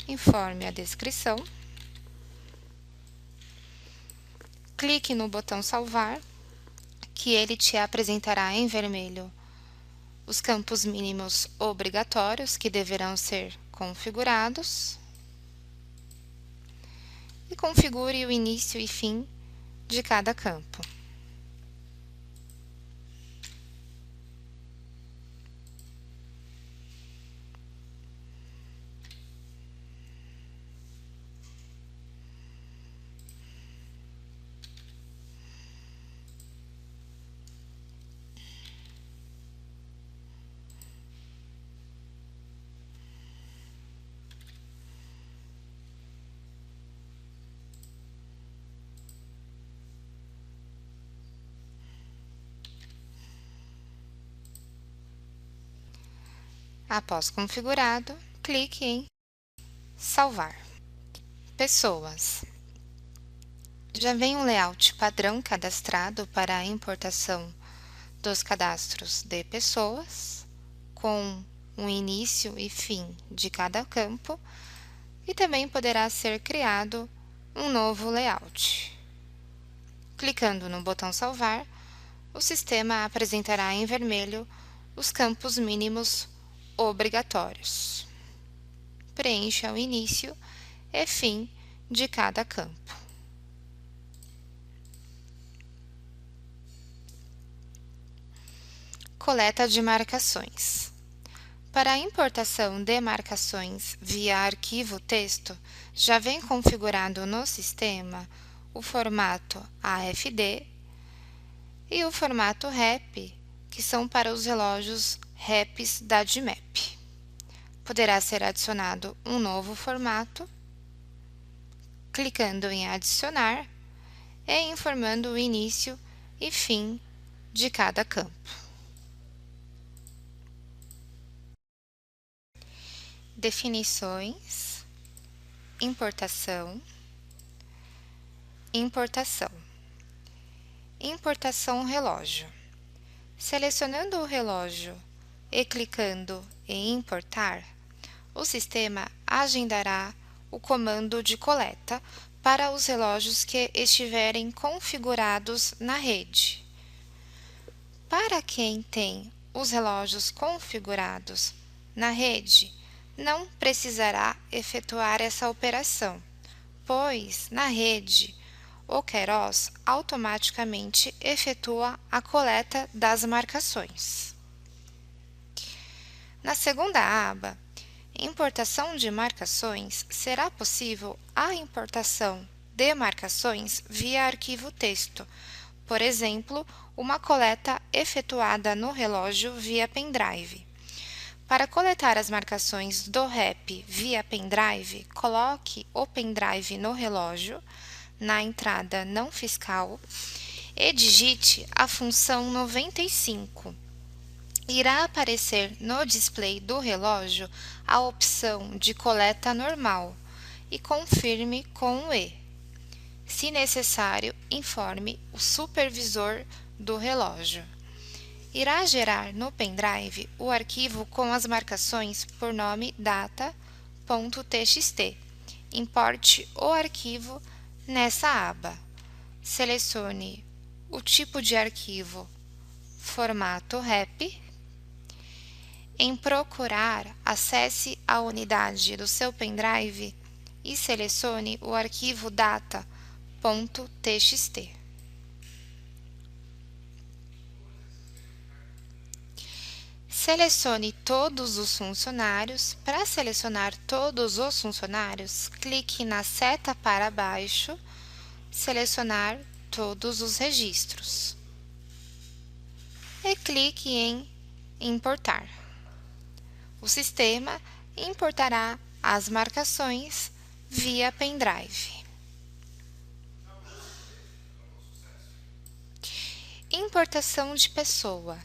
informe a descrição, clique no botão salvar, que ele te apresentará em vermelho os campos mínimos obrigatórios que deverão ser configurados e configure o início e fim de cada campo. Após configurado, clique em salvar. Pessoas. Já vem um layout padrão cadastrado para a importação dos cadastros de pessoas, com um início e fim de cada campo, e também poderá ser criado um novo layout. Clicando no botão salvar, o sistema apresentará em vermelho os campos mínimos obrigatórios. Preencha o início e fim de cada campo. Coleta de marcações. Para a importação de marcações via arquivo texto, já vem configurado no sistema o formato AFD e o formato REP, que são para os relógios REPs da DMAP. Poderá ser adicionado um novo formato, clicando em adicionar e informando o início e fim de cada campo. Definições, importação, importação. Importação relógio. Selecionando o relógio e clicando em importar, o sistema agendará o comando de coleta para os relógios que estiverem configurados na rede. Para quem tem os relógios configurados na rede, não precisará efetuar essa operação, pois na rede o Queiroz automaticamente efetua a coleta das marcações. Na segunda aba, Importação de marcações, será possível a importação de marcações via arquivo texto, por exemplo, uma coleta efetuada no relógio via pendrive. Para coletar as marcações do REP via pendrive, coloque o pendrive no relógio, na entrada não fiscal, e digite a função 95. Irá aparecer no display do relógio a opção de coleta normal e confirme com o E. Se necessário, informe o supervisor do relógio. Irá gerar no pendrive o arquivo com as marcações por nome data.txt. Importe o arquivo nessa aba. Selecione o tipo de arquivo, formato REP. Em procurar, acesse a unidade do seu pendrive e selecione o arquivo data.txt. Selecione todos os funcionários. Para selecionar todos os funcionários, clique na seta para baixo, selecionar todos os registros e clique em importar. O sistema importará as marcações via pendrive. Importação de pessoa.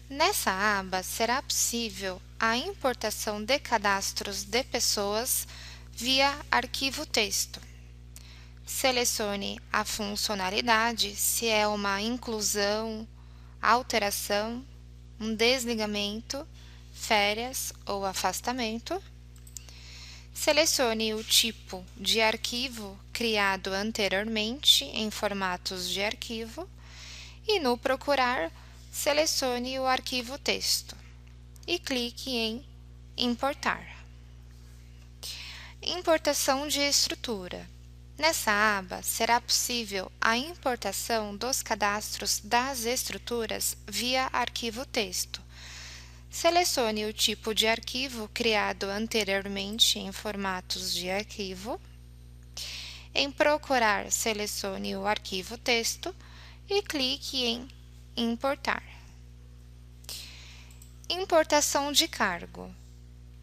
Nessa aba, será possível a importação de cadastros de pessoas via arquivo texto. Selecione a funcionalidade, se é uma inclusão, alteração, um desligamento, férias ou afastamento. selecione o tipo de arquivo criado anteriormente em formatos de arquivo e no Procurar, selecione o arquivo texto e clique em Importar. Importação de estrutura. Nessa aba, será possível a importação dos cadastros das estruturas via arquivo texto. Selecione o tipo de arquivo criado anteriormente em formatos de arquivo. Em Procurar, selecione o arquivo texto e clique em Importar. Importação de cargo.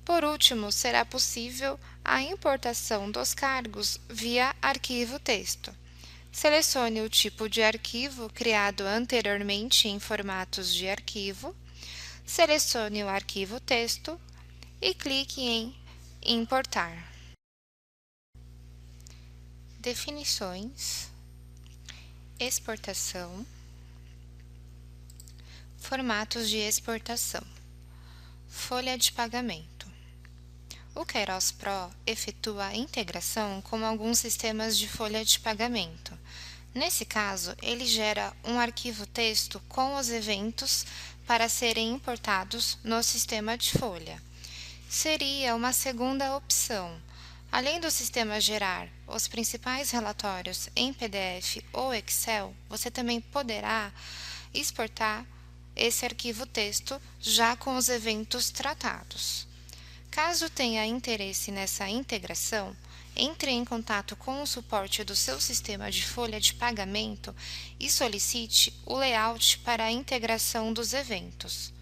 Por último, será possível a importação dos cargos via arquivo texto. Selecione o tipo de arquivo criado anteriormente em formatos de arquivo, selecione o arquivo texto e clique em Importar. Definições, exportação, formatos de exportação, folha de pagamento. O Kairos Pro efetua a integração com alguns sistemas de folha de pagamento. Nesse caso, ele gera um arquivo texto com os eventos para serem importados no sistema de folha. Seria uma segunda opção. Além do sistema gerar os principais relatórios em PDF ou Excel, você também poderá exportar esse arquivo texto já com os eventos tratados. Caso tenha interesse nessa integração, entre em contato com o suporte do seu sistema de folha de pagamento e solicite o layout para a integração dos eventos.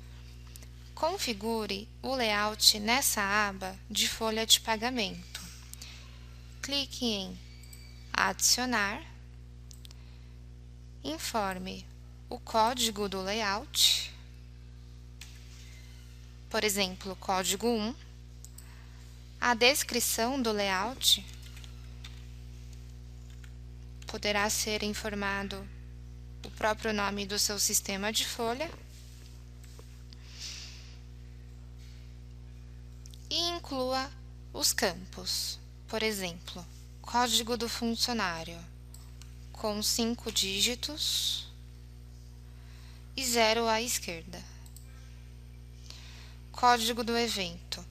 Configure o layout nessa aba de folha de pagamento. Clique em Adicionar. Informe o código do layout, por exemplo, código 1. A descrição do layout poderá ser informado o próprio nome do seu sistema de folha e inclua os campos, por exemplo, código do funcionário com 5 dígitos e 0 à esquerda, código do evento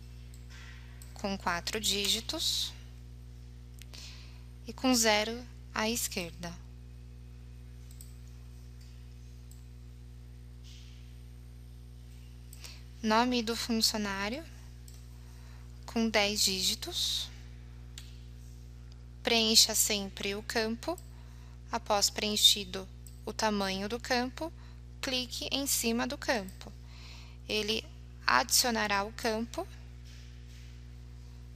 com 4 dígitos e com 0 à esquerda. Nome do funcionário com 10 dígitos. Preencha sempre o campo. Após preenchido o tamanho do campo, clique em cima do campo. Ele adicionará o campo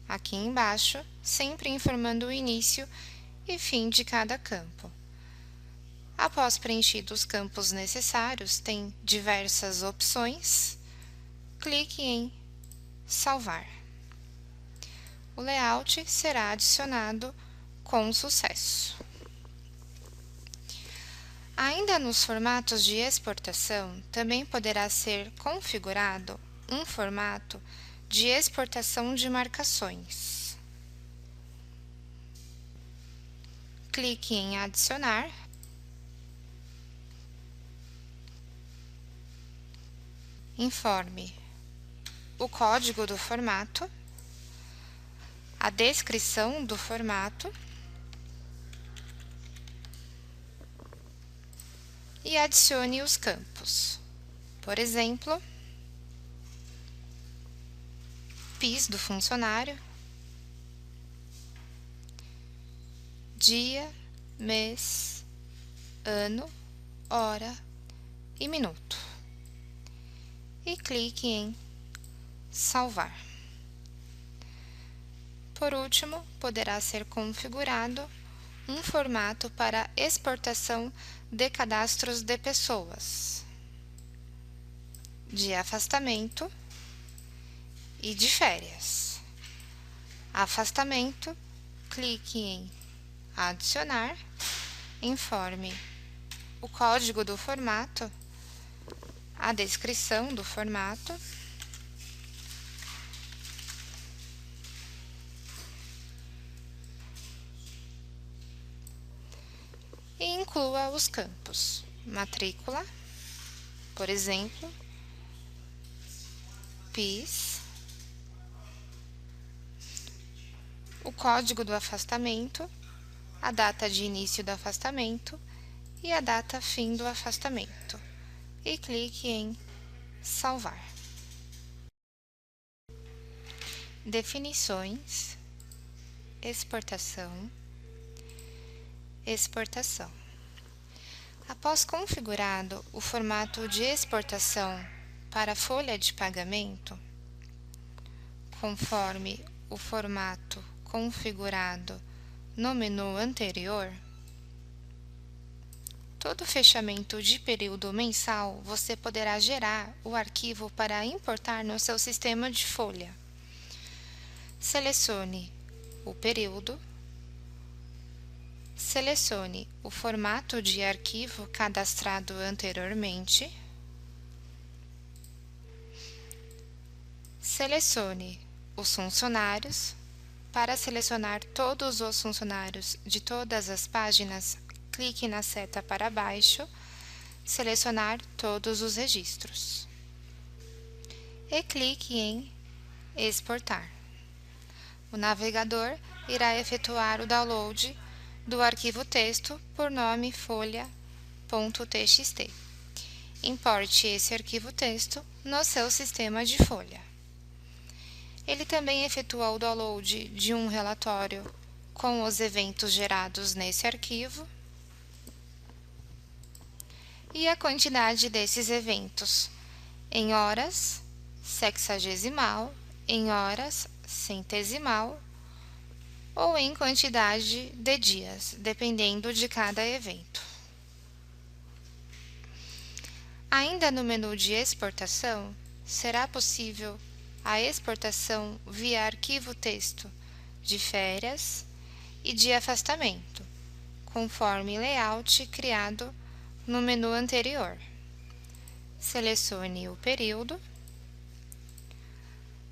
aqui embaixo, sempre informando o início e fim de cada campo. Após preenchidos os campos necessários, tem diversas opções. Clique em Salvar. O layout será adicionado com sucesso. Ainda nos formatos de exportação, também poderá ser configurado um formato de exportação de marcações. Clique em Adicionar. Informe o código do formato, a descrição do formato e adicione os campos. Por exemplo, PIS do funcionário, dia, mês, ano, hora e minuto. E clique em Salvar. Por último, poderá ser configurado um formato para exportação de cadastros de pessoas, de afastamento e de férias. Afastamento, clique em Adicionar, informe o código do formato, a descrição do formato e inclua os campos matrícula, por exemplo, PIS, o código do afastamento, a data de início do afastamento e a data fim do afastamento, e clique em salvar. Definições, exportação, exportação. Após configurado o formato de exportação para a folha de pagamento, conforme o formato configurado no menu anterior, todo fechamento de período mensal você poderá gerar o arquivo para importar no seu sistema de folha. Selecione o período, selecione o formato de arquivo cadastrado anteriormente, selecione os funcionários. Para selecionar todos os funcionários de todas as páginas, clique na seta para baixo, selecionar todos os registros e clique em exportar. O navegador irá efetuar o download do arquivo texto por nome folha.txt. Importe esse arquivo texto no seu sistema de folha. Ele também efetua o download de um relatório com os eventos gerados nesse arquivo e a quantidade desses eventos em horas, sexagesimal, em horas, centesimal ou em quantidade de dias, dependendo de cada evento. Ainda no menu de exportação, será possível a exportação via arquivo texto de férias e de afastamento, conforme layout criado no menu anterior. Selecione o período,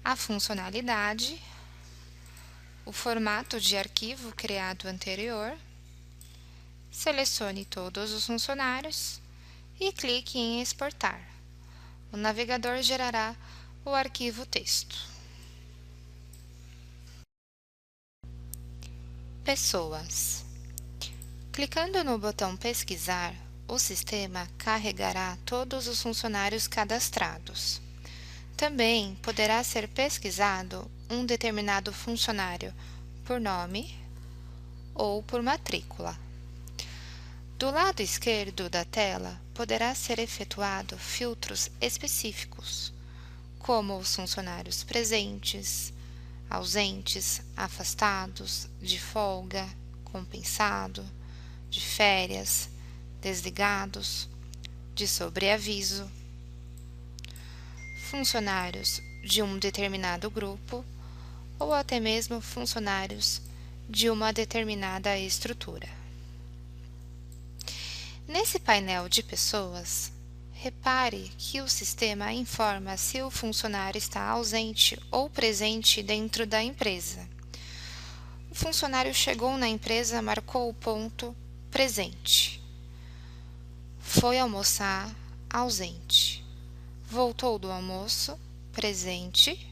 a funcionalidade, o formato de arquivo criado anterior, selecione todos os funcionários e clique em exportar. O navegador gerará o arquivo texto. Pessoas. Clicando no botão pesquisar, o sistema carregará todos os funcionários cadastrados. Também poderá ser pesquisado um determinado funcionário por nome ou por matrícula. Do lado esquerdo da tela, poderá ser efetuado filtros específicos, como os funcionários presentes, ausentes, afastados, de folga, compensado, de férias, desligados, de sobreaviso, funcionários de um determinado grupo ou até mesmo funcionários de uma determinada estrutura. Nesse painel de pessoas, repare que o sistema informa se o funcionário está ausente ou presente dentro da empresa. O funcionário chegou na empresa, marcou o ponto presente. Foi almoçar, ausente. Voltou do almoço, presente.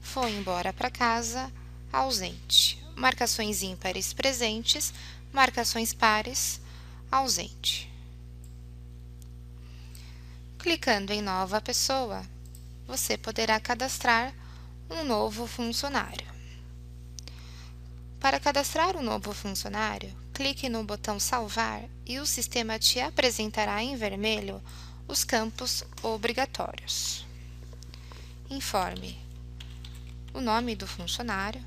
Foi embora para casa, ausente. Marcações ímpares, presentes. Marcações pares, ausente. Clicando em Nova Pessoa, você poderá cadastrar um novo funcionário. Para cadastrar um novo funcionário, clique no botão Salvar e o sistema te apresentará em vermelho os campos obrigatórios. Informe o nome do funcionário,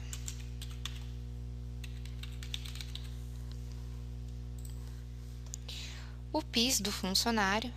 o PIS do funcionário,